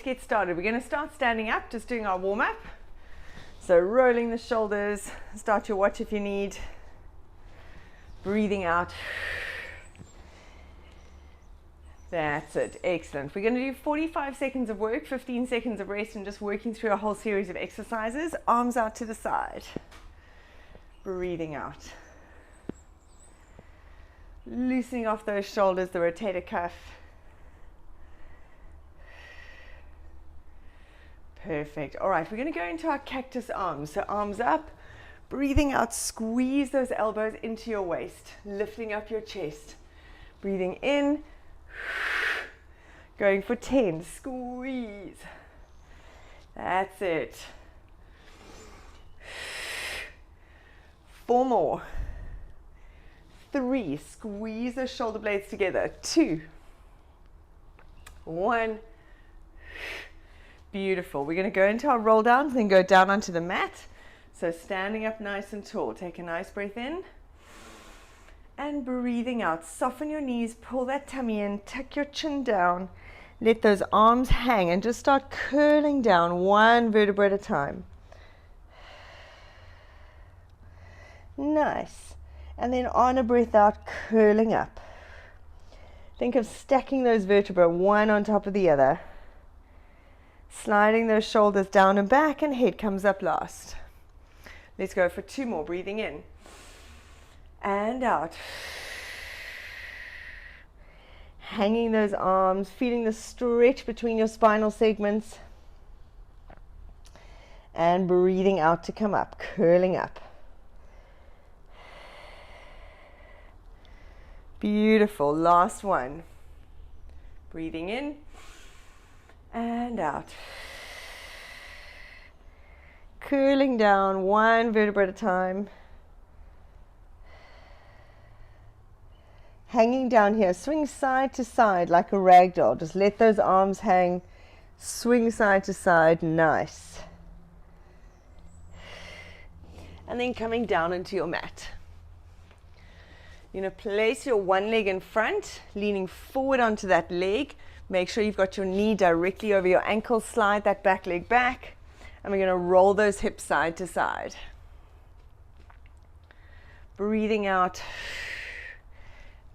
get started. We're going to start standing up, just doing our warm-up. So rolling the shoulders, start your watch if you need. Breathing out. That's it. Excellent. We're going to do 45 seconds of work, 15 seconds of rest, and just working through a whole series of exercises. Arms out to the side. Breathing out. Loosening off those shoulders, the rotator cuff. Perfect. All right, we're going to go into our cactus arms. So arms up, breathing out, squeeze those elbows into your waist, lifting up your chest. Breathing in, going for 10, squeeze. That's it. 4 more. 3, squeeze those shoulder blades together. 2, 1. Beautiful. We're going to go into our roll downs, then go down onto the mat. So standing up nice and tall. Take a nice breath in. And breathing out. Soften your knees, pull that tummy in, tuck your chin down. Let those arms hang and just start curling down one vertebra at a time. Nice. And then on a breath out, curling up. Think of stacking those vertebrae one on top of the other. Sliding those shoulders down and back, and head comes up last. Let's go for 2 more. Breathing in and out. Hanging those arms, feeling the stretch between your spinal segments. And breathing out to come up, curling up. Beautiful. Last one. Breathing in and out. Curling down one vertebra at a time. Hanging down here. Swing side to side like a rag doll. Just let those arms hang. Swing side to side. Nice. And then coming down into your mat. You're going to place your one leg in front, leaning forward onto that leg. Make sure you've got your knee directly over your ankle. Slide that back leg back. And we're going to roll those hips side to side. Breathing out.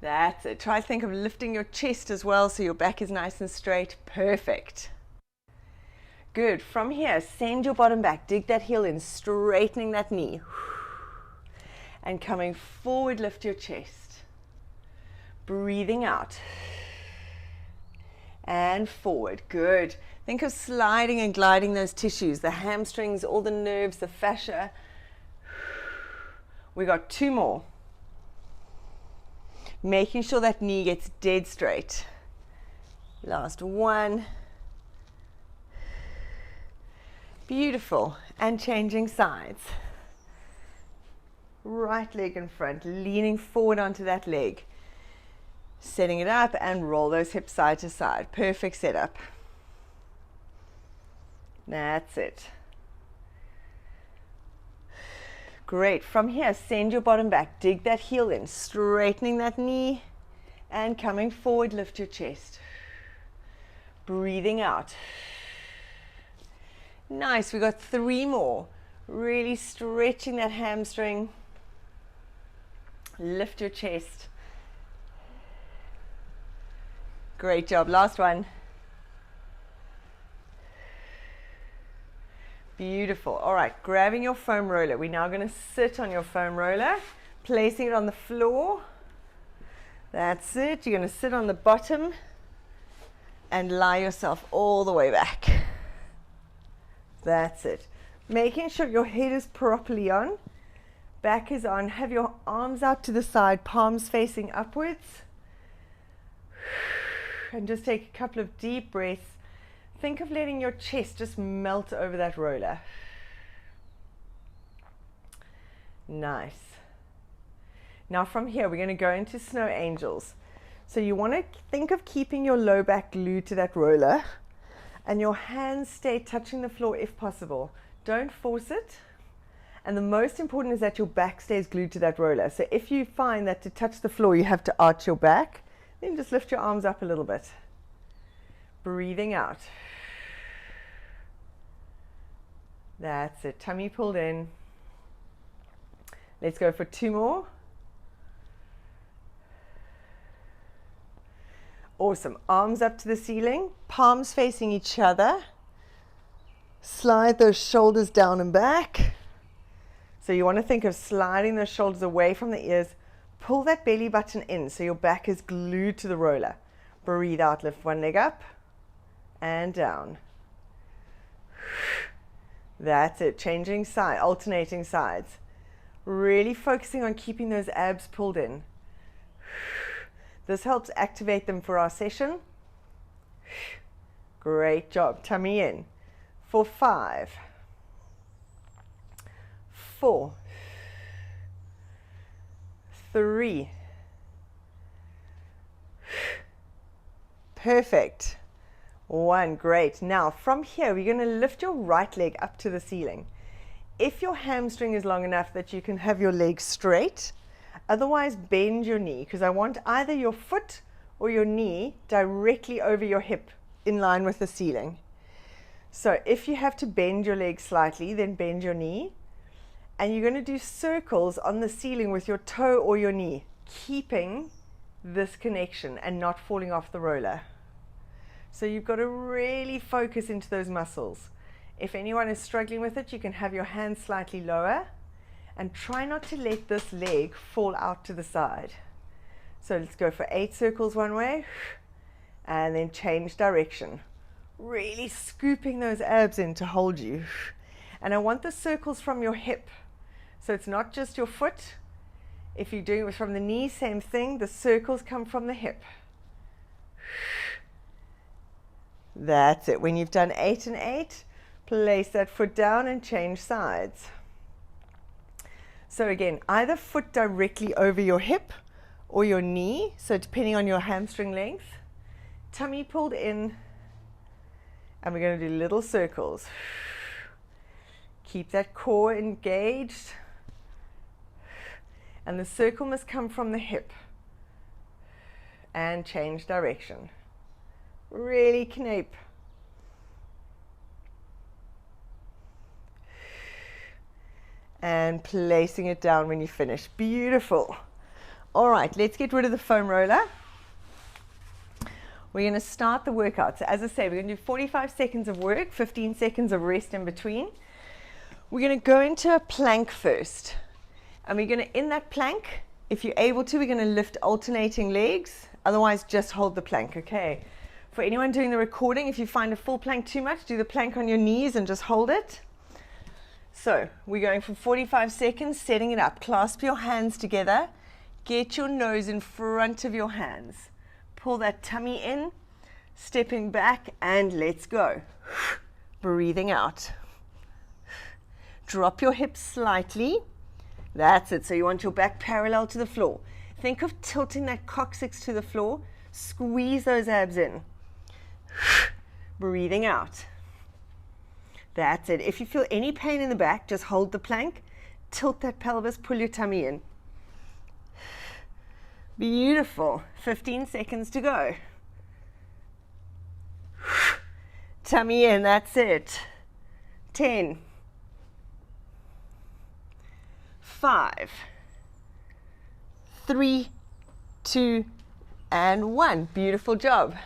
That's it. Try to think of lifting your chest as well so your back is nice and straight. Perfect. Good. From here, send your bottom back. Dig that heel in, straightening that knee. And coming forward, lift your chest. Breathing out. And forward. Good. Think of sliding and gliding those tissues, the hamstrings, all the nerves, the fascia. We got 2 more. Making sure that knee gets dead straight. Last one. Beautiful. And changing sides. Right leg in front, leaning forward onto that leg. Setting it up and roll those hips side to side. Perfect setup. That's it. Great. From here, send your bottom back. Dig that heel in, straightening that knee and coming forward, lift your chest. Breathing out. Nice. We got 3 more. Really stretching that hamstring. Lift your chest. Great job. Last one. Beautiful. All right, grabbing your foam roller. We're now going to sit on your foam roller, placing it on the floor. That's it. You're going to sit on the bottom and lie yourself all the way back. That's it. Making sure your head is properly on. Back is on. Have your arms out to the side, palms facing upwards. And just take a couple of deep breaths. Think of letting your chest just melt over that roller. Nice. Now from here, we're going to go into snow angels. So you want to think of keeping your low back glued to that roller and your hands stay touching the floor if possible. Don't force it. And the most important is that your back stays glued to that roller. So if you find that to touch the floor you have to arch your back, then just lift your arms up a little bit. Breathing out. That's it. Tummy pulled in. Let's go for 2 more. Awesome. Arms up to the ceiling, palms facing each other. Slide those shoulders down and back. So you want to think of sliding those shoulders away from the ears. Pull that belly button in so your back is glued to the roller. Breathe out, lift one leg up and down. That's it. Changing side, alternating sides. Really focusing on keeping those abs pulled in. This helps activate them for our session. Great job. Tummy in. For 5, 4, 3. Perfect. 1. Great. Now from here, we're going to lift your right leg up to the ceiling. If your hamstring is long enough that you can have your leg straight, otherwise bend your knee, because I want either your foot or your knee directly over your hip in line with the ceiling. So if you have to bend your leg slightly, then bend your knee. And you're going to do circles on the ceiling with your toe or your knee, keeping this connection and not falling off the roller. So you've got to really focus into those muscles. If anyone is struggling with it, you can have your hands slightly lower and try not to let this leg fall out to the side. So let's go for 8 circles one way and then change direction. Really scooping those abs in to hold you. And I want the circles from your hip. So it's not just your foot. If you're doing it from the knee, same thing. The circles come from the hip. That's it. When you've done 8 and 8, place that foot down and change sides. So again, either foot directly over your hip or your knee, so depending on your hamstring length. Tummy pulled in, and we're going to do little circles. Keep that core engaged, and the circle must come from the hip. And change direction. Really knape. And placing it down when you finish. Beautiful. All right, let's get rid of the foam roller. We're going to start the workout. So as I say, we're going to do 45 seconds of work, 15 seconds of rest in between. We're going to go into a plank first. And we're going to, in that plank, if you're able to, we're going to lift alternating legs. Otherwise, just hold the plank, okay? For anyone doing the recording, if you find a full plank too much, do the plank on your knees and just hold it. So we're going for 45 seconds, setting it up. Clasp your hands together. Get your nose in front of your hands. Pull that tummy in, stepping back, and let's go. Breathing out. Drop your hips slightly. That's it. So you want your back parallel to the floor. Think of tilting that coccyx to the floor. Squeeze those abs in. Breathing out. That's it. If you feel any pain in the back, just hold the plank. Tilt that pelvis, pull your tummy in. Beautiful. 15 seconds to go. Tummy in, that's it. 10. 5. 3, 2, and 1. Beautiful job.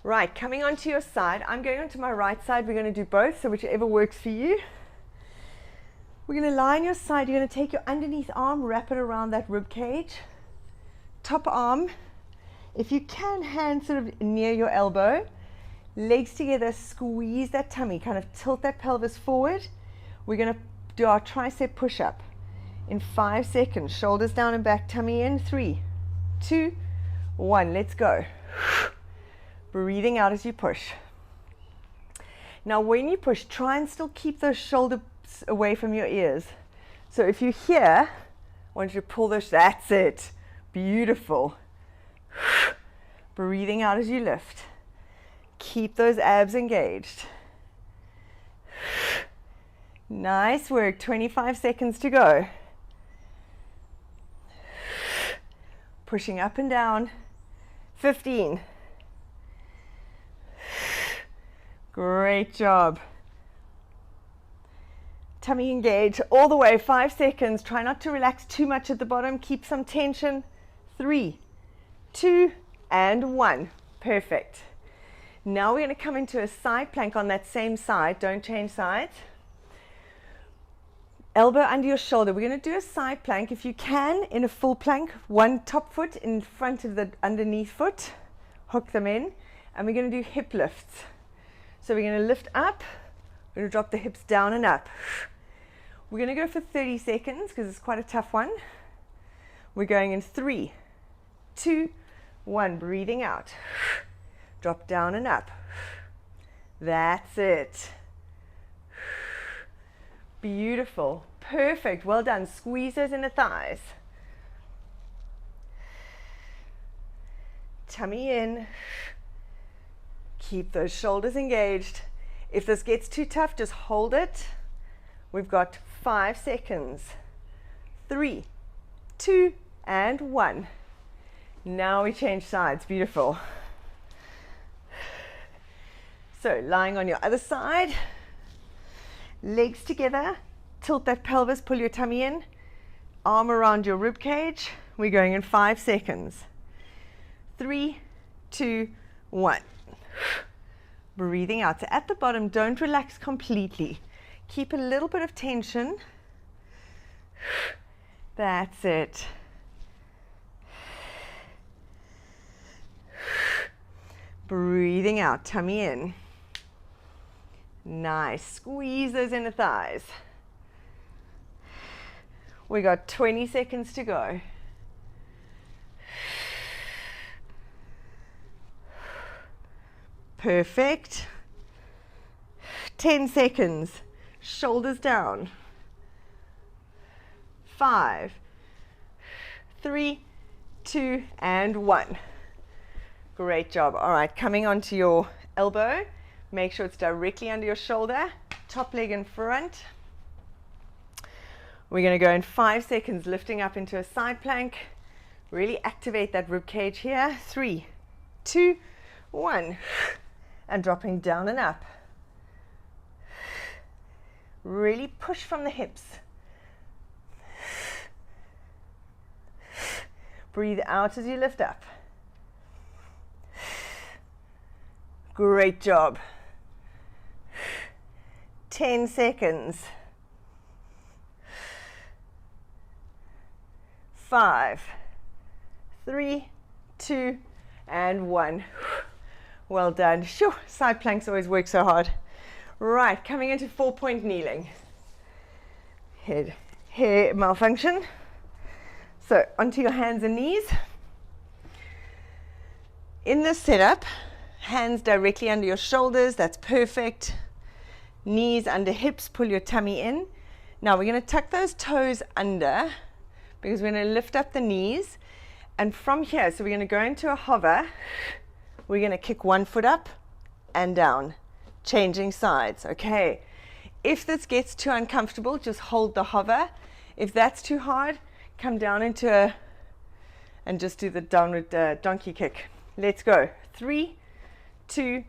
Right, coming onto your side. I'm going onto my right side. We're going to do both, so whichever works for you. We're going to lie on your side. You're going to take your underneath arm, wrap it around that rib cage. Top arm, if you can, hand sort of near your elbow. Legs together, squeeze that tummy, kind of tilt that pelvis forward. We're going to do our tricep push-up in 5 seconds. Shoulders down and back, tummy in. 3, 2, 1. Let's go. Breathing out as you push. Now when you push, try and still keep those shoulders away from your ears. So if you're here, I want you to pull those, that's it. Beautiful. Breathing out as you lift. Keep those abs engaged. Nice work. 25 seconds to go. Pushing up and down. 15. Great job. Tummy engage all the way, 5 seconds. Try not to relax too much at the bottom. Keep some tension. 3, 2, and 1. Perfect. Now we're going to come into a side plank on that same side. Don't change sides. Elbow under your shoulder. We're going to do a side plank if you can in a full plank. One top foot in front of the underneath foot. Hook them in. And we're going to do hip lifts. So we're going to lift up. We're going to drop the hips down and up. We're going to go for 30 seconds because it's quite a tough one. We're going in 3, 2, 1. Breathing out. Drop down and up. That's it. Beautiful. Perfect. Well done. Squeeze those inner thighs. Tummy in. Keep those shoulders engaged. If this gets too tough, just hold it. We've got 5 seconds. 3, 2, and 1. Now we change sides. Beautiful. So lying on your other side, legs together, tilt that pelvis, pull your tummy in, arm around your rib cage. We're going in 5 seconds. 3, 2, 1. Breathing out. So at the bottom, don't relax completely. Keep a little bit of tension. That's it. Breathing out, tummy in. Nice. Squeeze those inner thighs. We got 20 seconds to go. Perfect. 10 seconds. Shoulders down. 5, 3, 2, and 1. Great job. All right, coming onto your elbow. Make sure it's directly under your shoulder. Top leg in front. We're going to go in 5 seconds, lifting up into a side plank. Really activate that rib cage here. 3, 2, 1. And dropping down and up. Really push from the hips. Breathe out as you lift up. Great job. 10 seconds. 5, 3, 2, and 1. Well done. Sure, side planks always work so hard. Right, coming into 4-point kneeling. Hair malfunction. So onto your hands and knees. In this setup, hands directly under your shoulders. That's perfect. Knees under hips. Pull your tummy in. Now we're going to tuck those toes under because we're going to lift up the knees. And from here, so we're going to go into a hover. We're going to kick one foot up and down, changing sides. Okay. If this gets too uncomfortable, just hold the hover. If that's too hard, come down into a, and just do the downward donkey kick. Let's go. 3, 2,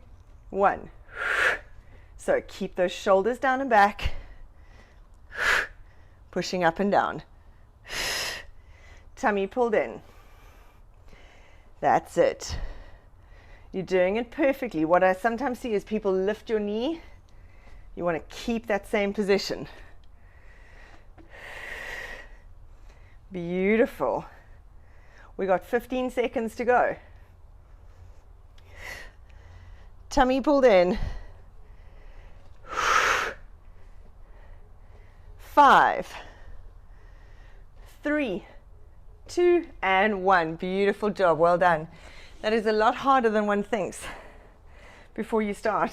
1. So keep those shoulders down and back. Pushing up and down. Tummy pulled in. That's it. You're doing it perfectly. What I sometimes see is people lift your knee. You want to keep that same position. Beautiful. We got 15 seconds to go. Tummy pulled in. 5, 3, 2, and 1. Beautiful job. Well done. That is a lot harder than one thinks before you start.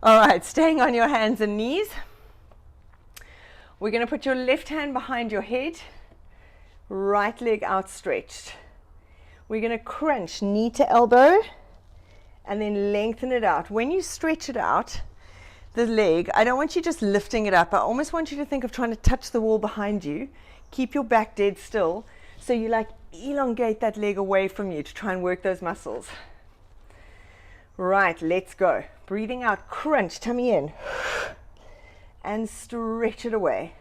All right, staying on your hands and knees. We're going to put your left hand behind your head, right leg outstretched. We're going to crunch knee to elbow and then lengthen it out. When you stretch it out, the leg, I don't want you just lifting it up. I almost want you to think of trying to touch the wall behind you. Keep your back dead still. So you like elongate that leg away from you to try and work those muscles. Right, let's go. Breathing out, crunch, tummy in. and stretch it away.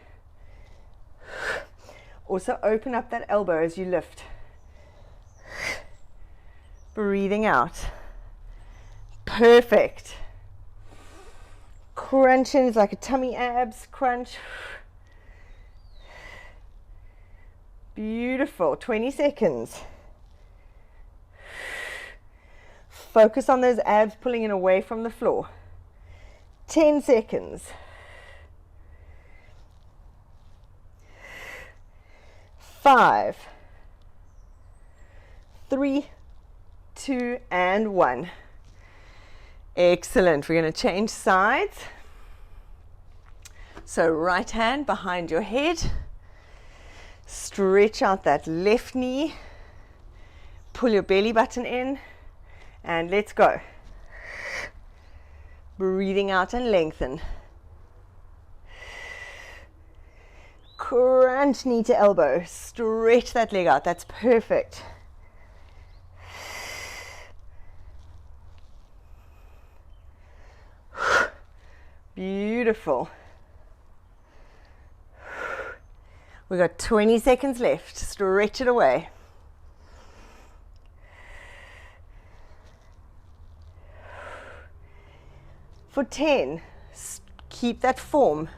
Also open up that elbow as you lift. Breathing out. Perfect. Crunching is like a tummy abs crunch. Beautiful. 20 seconds. Focus on those abs pulling in away from the floor. 10 seconds. 5, 3, 2, and 1. Excellent. We're going to change sides. So right hand behind your head. Stretch out that left knee. Pull your belly button in. And let's go. Breathing out and lengthen. Crunch knee to elbow. Stretch that leg out. That's perfect. Beautiful. We've got 20 seconds left. Stretch it away. For 10, keep that form.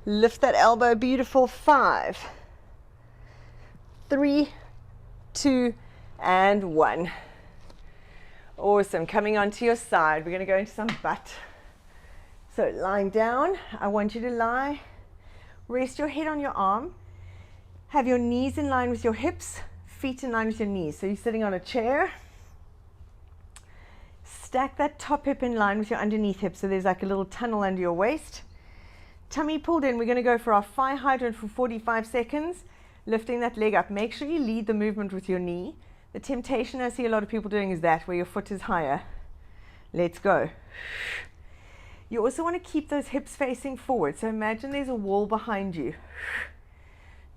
Lift that elbow, beautiful. 5, 3, 2, and 1. Awesome. Coming onto your side, we're going to go into some butt. So lying down, I want you to lie. Rest your head on your arm. Have your knees in line with your hips, feet in line with your knees. So you're sitting on a chair. Stack that top hip in line with your underneath hip, so there's like a little tunnel under your waist. Tummy pulled in. We're going to go for our fire hydrant for 45 seconds, lifting that leg up. Make sure you lead the movement with your knee. The temptation I see a lot of people doing is that, where your foot is higher. Let's go. You also want to keep those hips facing forward. So imagine there's a wall behind you.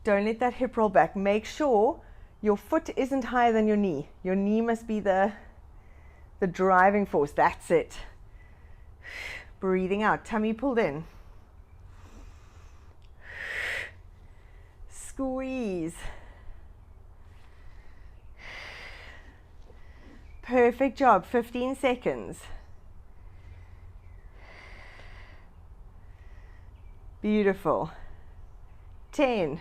Don't let that hip roll back. Make sure your foot isn't higher than your knee. Your knee must be the driving force. That's it. Breathing out. Tummy pulled in. Squeeze. Perfect job. 15 seconds. Beautiful. 10,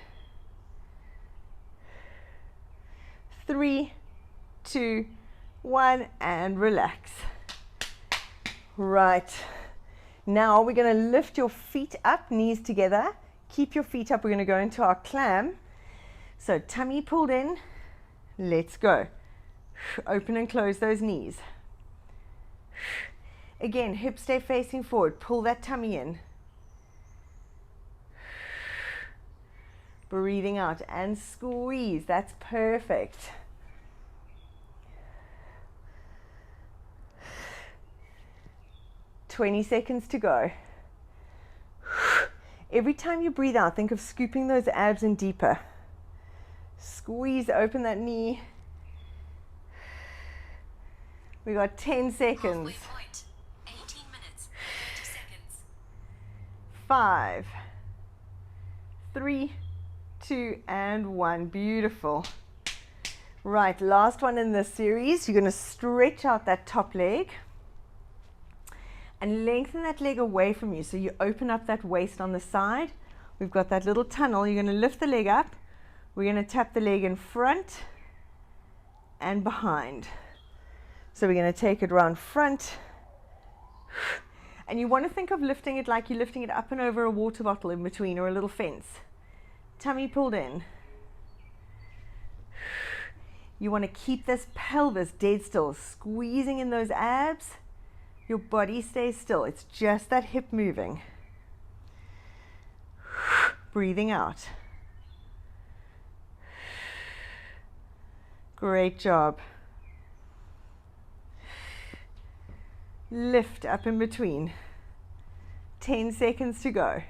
3, 2, 1, and relax. Right. Now we're going to lift your feet up, knees together. Keep your feet up. We're going to go into our clam. So tummy pulled in. Let's go. Open and close those knees. Again, hips stay facing forward. Pull that tummy in. Breathing out and squeeze. That's perfect. "20 seconds to go. Every time you breathe out, think of scooping those abs in deeper. Squeeze, open that knee. We got 10 seconds. 18 minutes, 30 seconds. 5, 3, 2, and 1. Beautiful. Right, last one in this series. You're going to stretch out that top leg and lengthen that leg away from you. So you open up that waist on the side. We've got that little tunnel. You're going to lift the leg up. We're going to tap the leg in front and behind. So we're going to take it around front. And you want to think of lifting it like you're lifting it up and over a water bottle in between, or a little fence. Tummy pulled in. You want to keep this pelvis dead still, squeezing in those abs. Your body stays still. It's just that hip moving. Breathing out. Great job. Lift up in between. 10 seconds to go.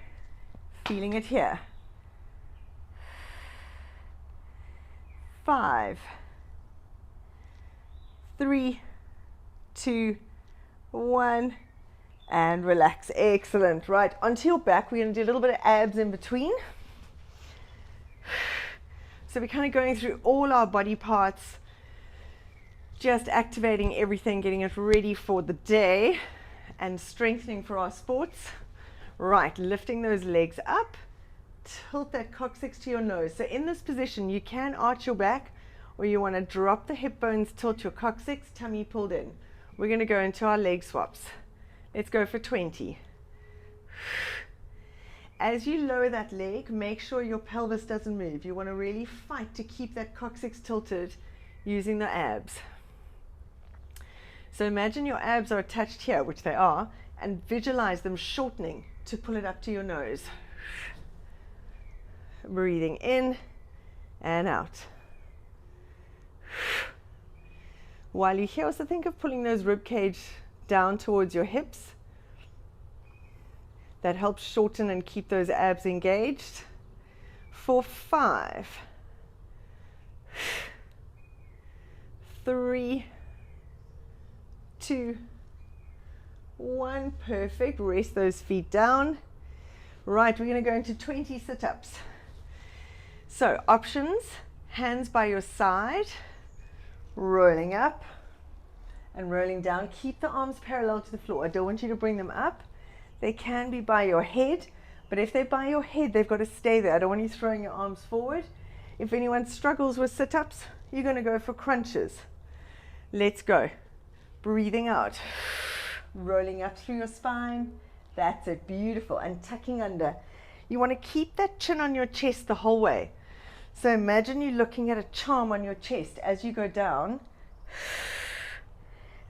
Feeling it here. 5, 3, 2, 1, and relax. Excellent. Right, onto your back. We're going to do a little bit of abs in between. So we're kind of going through all our body parts, just activating everything, getting it ready for the day and strengthening for our sports. Right, lifting those legs up, tilt that coccyx to your nose. So in this position, you can arch your back, or you want to drop the hip bones, tilt your coccyx, tummy pulled in. We're going to go into our leg swaps. Let's go for 20. As you lower that leg, make sure your pelvis doesn't move. You want to really fight to keep that coccyx tilted using the abs. So imagine your abs are attached here, which they are, and visualize them shortening to pull it up to your nose. Breathing in and out. While you're here, also think of pulling those rib cage down towards your hips. That helps shorten and keep those abs engaged. For 5, 3, 2, 1. Perfect. Rest those feet down. Right, we're going to go into 20 sit-ups. So options, hands by your side, rolling up and rolling down. Keep the arms parallel to the floor. I don't want you to bring them up. They can be by your head, but if they're by your head, they've got to stay there. I don't want you throwing your arms forward. If anyone struggles with sit-ups, you're going to go for crunches. Let's go. Breathing out, rolling up through your spine. That's it, beautiful. And tucking under. You want to keep that chin on your chest the whole way. So imagine you looking at a charm on your chest as you go down,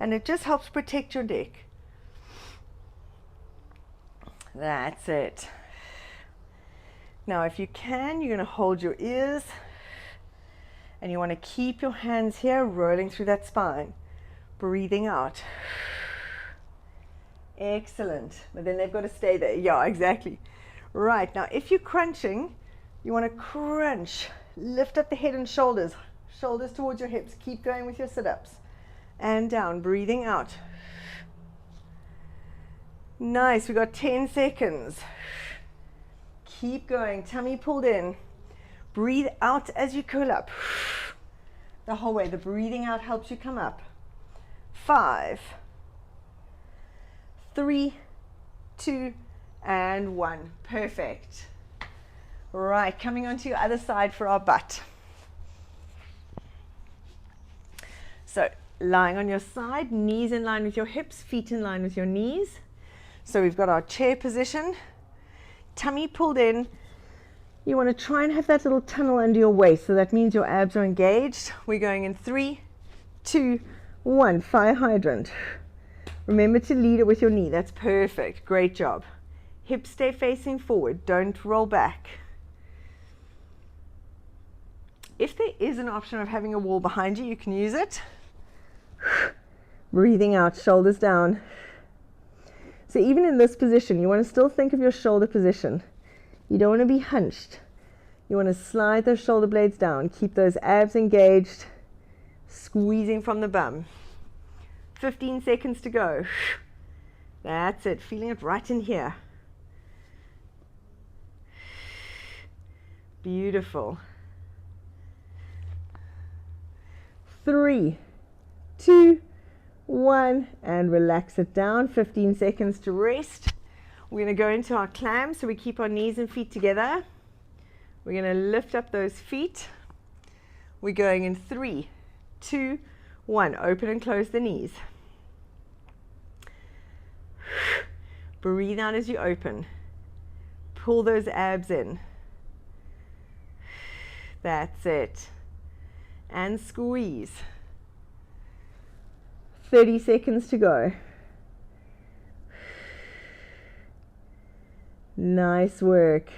and it just helps protect your neck. That's it. Now if you can, you're going to hold your ears, and you want to keep your hands here rolling through that spine. Breathing out. Excellent. But then they've got to stay there. Yeah, exactly. Right, now if you're crunching, you want to crunch. Lift up the head and shoulders. Shoulders towards your hips. Keep going with your sit-ups. And down. Breathing out. Nice. We got 10 seconds. Keep going. Tummy pulled in. Breathe out as you curl up. The whole way. The breathing out helps you come up. 5, 3, 2, and 1. Perfect. Right, coming onto your other side for our butt. So lying on your side, knees in line with your hips, feet in line with your knees. So we've got our chair position, tummy pulled in. You want to try and have that little tunnel under your waist, so that means your abs are engaged. We're going in 3, 2, 1. Fire hydrant. Remember to lead it with your knee. That's perfect. Great job. Hips stay facing forward. Don't roll back. If there is an option of having a wall behind you, you can use it. Breathing out, shoulders down. So even in this position, you want to still think of your shoulder position. You don't want to be hunched. You want to slide those shoulder blades down. Keep those abs engaged, squeezing from the bum. 15 seconds to go. That's it. Feeling it right in here. Beautiful. 3, 2, 1, and relax it down. 15 seconds to rest. We're going to go into our clam, so we keep our knees and feet together. We're going to lift up those feet. We're going in 3, 2, 1. Open and close the knees. Breathe out as you open. Pull those abs in. That's it. And squeeze. 30 seconds to go. Nice work.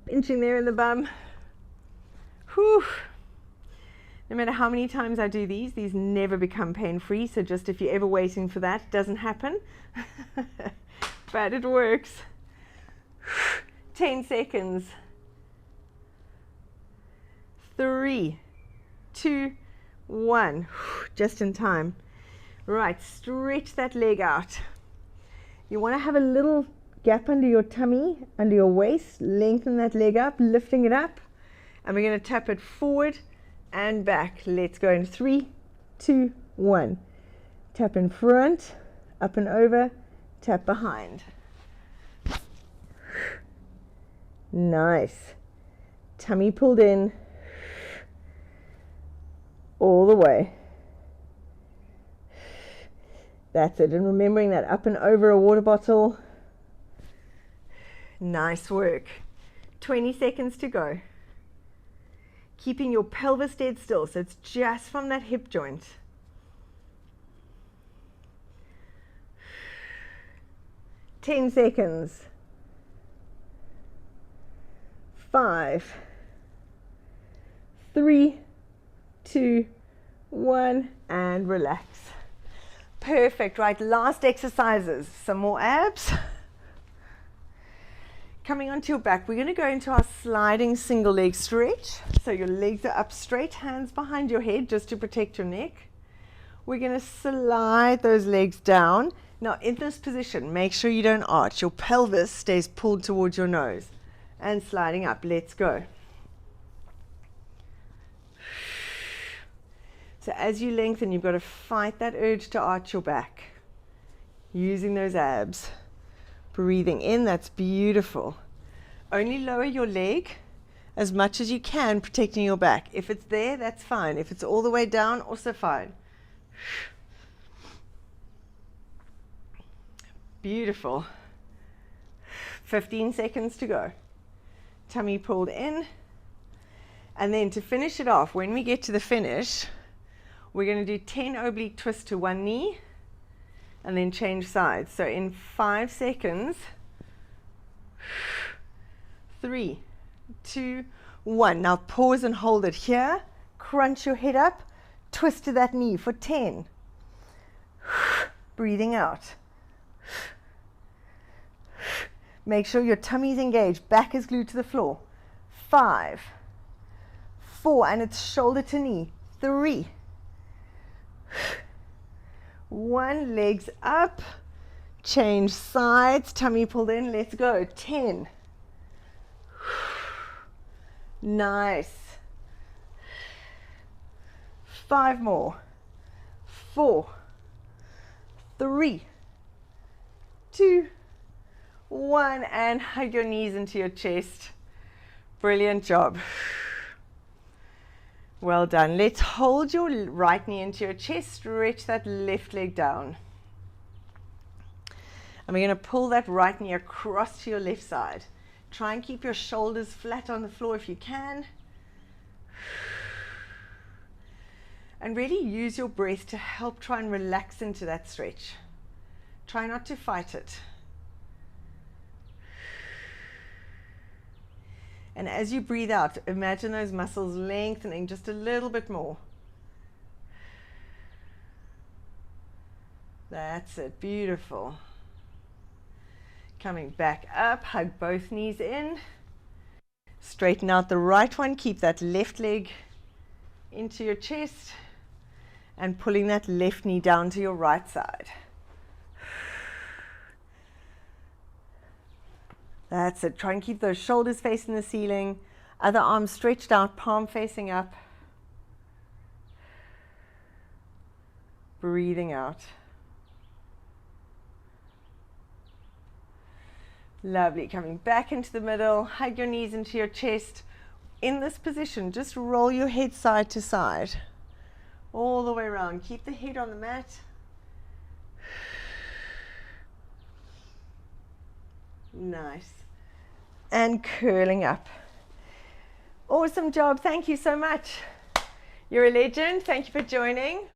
Pinching there in the bum. Whew. No matter how many times I do these never become pain-free. So just if you're ever waiting for that, it doesn't happen. But it works. 10 seconds. 3, 2, 1. Just in time. Right, stretch that leg out. You want to have a little gap under your tummy, under your waist. Lengthen that leg up, lifting it up. And we're going to tap it forward and back. Let's go in 3, 2, 1. Tap in front, up and over, tap behind. Nice. Tummy pulled in all the way. That's it. And remembering that up and over a water bottle. Nice work. 20 seconds to go. Keeping your pelvis dead still, so it's just from that hip joint. 10 seconds. 5, 3, 2, 1, and relax. Perfect. Right, last exercises. Some more abs. Coming onto your back, we're going to go into our sliding single leg stretch. So your legs are up straight, hands behind your head just to protect your neck. We're going to slide those legs down. Now in this position, make sure you don't arch. Your pelvis stays pulled towards your nose. And sliding up. Let's go. So as you lengthen, you've got to fight that urge to arch your back. Using those abs. Breathing in, that's beautiful. Only lower your leg as much as you can, protecting your back. If it's there, that's fine. If it's all the way down, also fine. Beautiful. 15 seconds to go. Tummy pulled in. And then to finish it off, when we get to the finish, we're going to do 10 oblique twists to one knee and then change sides. So in 5 seconds, 3, 2, 1. Now pause and hold it here. Crunch your head up. Twist to that knee for 10. Breathing out. Make sure your tummy is engaged. Back is glued to the floor. 5, 4, and it's shoulder to knee. 3, 1. Legs up. Change sides. Tummy pulled in. Let's go. 10. Nice. 5 more. 4, 3, 2, 1, and hug your knees into your chest. Brilliant job. Well done. Let's hold your right knee into your chest. Stretch that left leg down. And we're going to pull that right knee across to your left side. Try and keep your shoulders flat on the floor if you can. And really use your breath to help try and relax into that stretch. Try not to fight it. And as you breathe out, imagine those muscles lengthening just a little bit more. That's it. Beautiful. Coming back up, hug both knees in. Straighten out the right one. Keep that left leg into your chest. And pulling that left knee down to your right side. That's it. Try and keep those shoulders facing the ceiling. Other arm stretched out, palm facing up. Breathing out. Lovely. Coming back into the middle. Hug your knees into your chest. In this position, just roll your head side to side. All the way around. Keep the head on the mat. Nice. And curling up. Awesome job. Thank you so much. You're a legend. Thank you for joining.